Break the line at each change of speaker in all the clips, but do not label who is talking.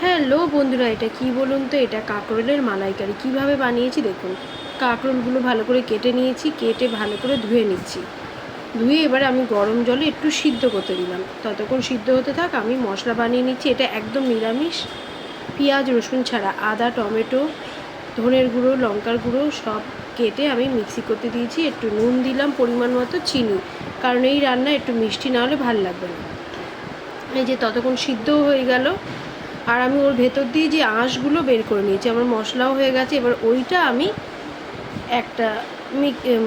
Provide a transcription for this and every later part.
Hello বন্ধুরা, এটা কি বলুন তো? এটা কাঁকরোলের মালাইকারি কীভাবে বানিয়েছি দেখুন। কাঁকরোলগুলো ভালো করে কেটে নিয়েছি, কেটে ভালো করে ধুয়ে নিচ্ছি। ধুয়ে এবারে আমি গরম জলে একটু সিদ্ধ করতে দিলাম। ততক্ষণ সিদ্ধ হতে থাক, আমি মশলা বানিয়ে নিচ্ছি। এটা একদম নিরামিষ, পেঁয়াজ রসুন ছাড়া। আদা, টমেটো, ধনের গুঁড়ো, লঙ্কার গুঁড়ো সব কেটে আমি মিক্সি করতে দিয়েছি। একটু নুন দিলাম, পরিমাণ মতো চিনি, কারণ এই রান্না একটু মিষ্টি না হলে ভালো লাগবে না। এই যে ততক্ষণ সিদ্ধও হয়ে গেল, আর আমি ওর ভেতর দিয়ে যে আঁশগুলো বের করে নিয়েছি। আমার মশলাও হয়ে গেছে। এবার ওইটা আমি একটা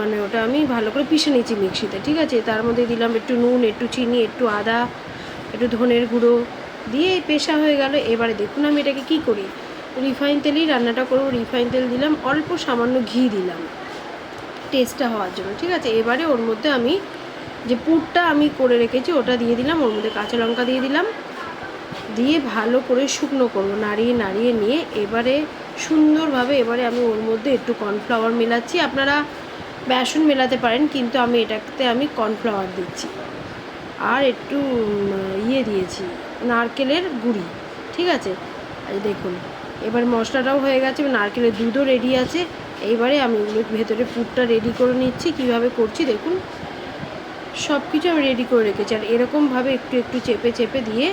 মানে ওটা আমি ভালো করে পিষে নিয়েছি মিক্সিতে, ঠিক আছে। তার মধ্যে দিলাম একটু নুন, একটু চিনি, একটু আদা, একটু ধনের গুঁড়ো দিয়ে পেশা হয়ে গেল। এবারে দেখুন আমি এটাকে কি করি, রিফাইন তেলেই রান্নাটা করবো। রিফাইন তেল দিলাম, অল্প সামান্য ঘি দিলাম টেস্টটা হওয়ার জন্য, ঠিক আছে। এবারে ওর মধ্যে আমি যে পুরটা আমি করে রেখেছি ওটা দিয়ে দিলাম, ওর মধ্যে কাঁচা লঙ্কা দিয়ে দিলাম, দিয়ে ভালো করে শুকনো করবো, নাড়িয়ে নাড়িয়ে নিয়ে এবারে সুন্দরভাবে এবারে আমি ওর মধ্যে একটু কর্নফ্লাওয়ার মেলাচ্ছি। আপনারা বেসন মেলাতে পারেন, কিন্তু আমি এটাতে আমি কর্নফ্লাওয়ার দিচ্ছি। আর একটু দিয়েছি নারকেলের গুঁড়ি, ঠিক আছে। আর দেখুন এবার মশলাটাও হয়ে গেছে, নারকেলের দুধও রেডি আছে। এইবারে আমি ভেতরে পুরটা রেডি করে নিচ্ছি। কিভাবে করছি দেখুন, সব কিছু আমি রেডি করে রেখেছি। আর এরকমভাবে একটু একটু চেপে চেপে দিয়ে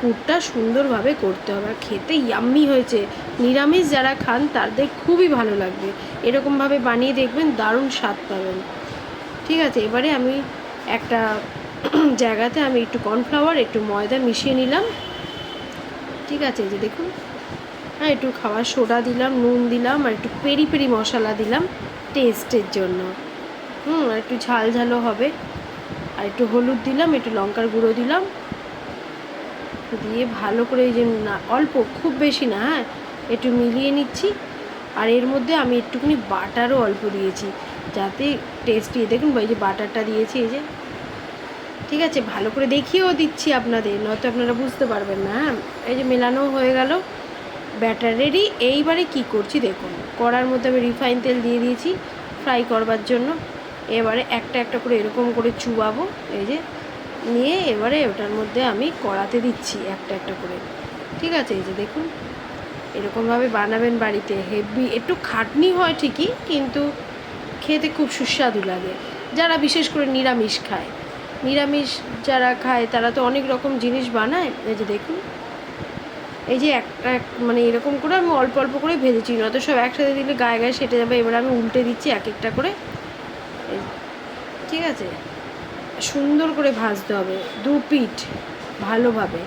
পুরটা সুন্দরভাবে করতে হবে। আর খেতে ইয়াম্মি হয়েছে। নিরামিষ যারা খান তাদের খুবই ভালো লাগবে। এরকমভাবে বানিয়ে দেখবেন, দারুণ স্বাদ পাবেন, ঠিক আছে। এবারে আমি একটা জায়গাতে আমি একটু কর্নফ্লাওয়ার, একটু ময়দা মিশিয়ে নিলাম, ঠিক আছে। এই যে দেখুন, হ্যাঁ, একটু খাওয়ার সোডা দিলাম, নুন দিলাম, আর একটু পেরি পেরি মশলা দিলাম টেস্টের জন্য। আর একটু ঝাল ঝালও হবে। আর একটু হলুদ দিলাম, একটু লঙ্কার গুঁড়ো দিলাম, দিয়ে ভালো করে এই যে না অল্প, খুব বেশি না, হ্যাঁ, একটু মিলিয়ে নিচ্ছি। আর এর মধ্যে আমি একটুখানি বাটারও অল্প দিয়েছি, যাতে টেস্টি। দেখুন এই যে বাটারটা দিয়েছি, এই যে, ঠিক আছে। ভালো করে দেখিয়েও দিচ্ছি আপনাদের, নয়তো আপনারা বুঝতে পারবেন না। হ্যাঁ, এই যে মেলানো হয়ে গেল, ব্যাটার রেডি। এইবারে কি করছি দেখুন, কড়ার মধ্যে আমি রিফাইন তেল দিয়ে দিয়েছি ফ্রাই করবার জন্য। এবারে একটা একটা করে এরকম করে চুবাবো, এই যে নিয়ে এবারে ওটার মধ্যে আমি কড়াতে দিচ্ছি একটা একটা করে, ঠিক আছে। এই যে দেখুন, এরকমভাবে বানাবেন বাড়িতে। হেভি একটু খাটনি হয় ঠিকই, কিন্তু খেতে খুব সুস্বাদু লাগে। যারা বিশেষ করে নিরামিষ খায়, নিরামিষ যারা খায় তারা তো অনেক রকম জিনিস বানায়। এই যে দেখুন, এই যে একটা মানে এরকম করে আমি অল্প অল্প করে ভেজেছি, নয়তো সব একসাথে দিলে গায়ে গায়ে সেটে যাবে। এবার আমি উল্টে দিচ্ছি এক একটা করে, ঠিক আছে। সুন্দর করে ভাজতে হবে দু পিঠ ভালোভাবে।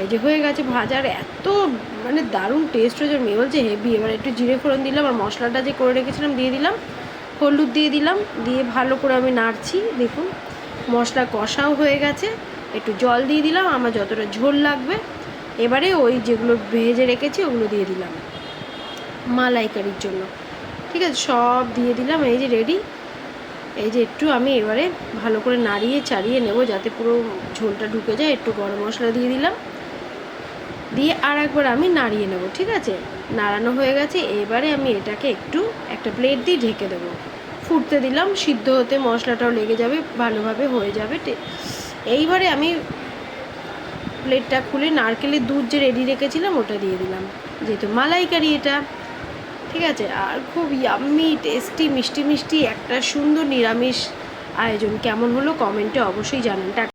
এই যে হয়ে গেছে ভাজার, এত মানে দারুণ টেস্ট হয়েছে, মেয়ে বলছে হেভি। এবার একটু জিরে ফোড়ন দিলাম, আর মশলাটা যে করে রেখেছিলাম দিয়ে দিলাম, হলুদ দিয়ে দিলাম, দিয়ে ভালো করে আমি নাড়ছি। দেখুন মশলা কষাও হয়ে গেছে। একটু জল দিয়ে দিলাম আমার যতটা ঝোল লাগবে। এবারে ওই যেগুলো ভেজে রেখেছি ওগুলো দিয়ে দিলাম মালাইকারির জন্য, ঠিক আছে। সব দিয়ে দিলাম, এই যে রেডি। এই যে একটু আমি এবারে ভালো করে নাড়িয়ে চাড়িয়ে নেব, যাতে পুরো ঝোলটা ঢুকে যায়। একটু গরম মশলা দিয়ে দিলাম, দিয়ে আর একবার আমি নাড়িয়ে নেব, ঠিক আছে। নাড়ানো হয়ে গেছে। এবারে আমি এটাকে একটু একটা প্লেট দিয়ে ঢেকে দেবো, ফুটতে দিলাম। সিদ্ধ হতে মশলাটাও লেগে যাবে, ভালোভাবে হয়ে যাবে। এইবারে আমি প্লেটটা খুলে নারকেলের দুধ যে রেডি রেখেছিলাম ওটা দিয়ে দিলাম, যেহেতু মালাইকারি এটা, ঠিক আছে। আর খুব ইয়াম্মি টেস্টি, মিষ্টি মিষ্টি একটা সুন্দর নিরামিষ আয়োজন। কেমন হলো কমেন্টে অবশ্যই জানান।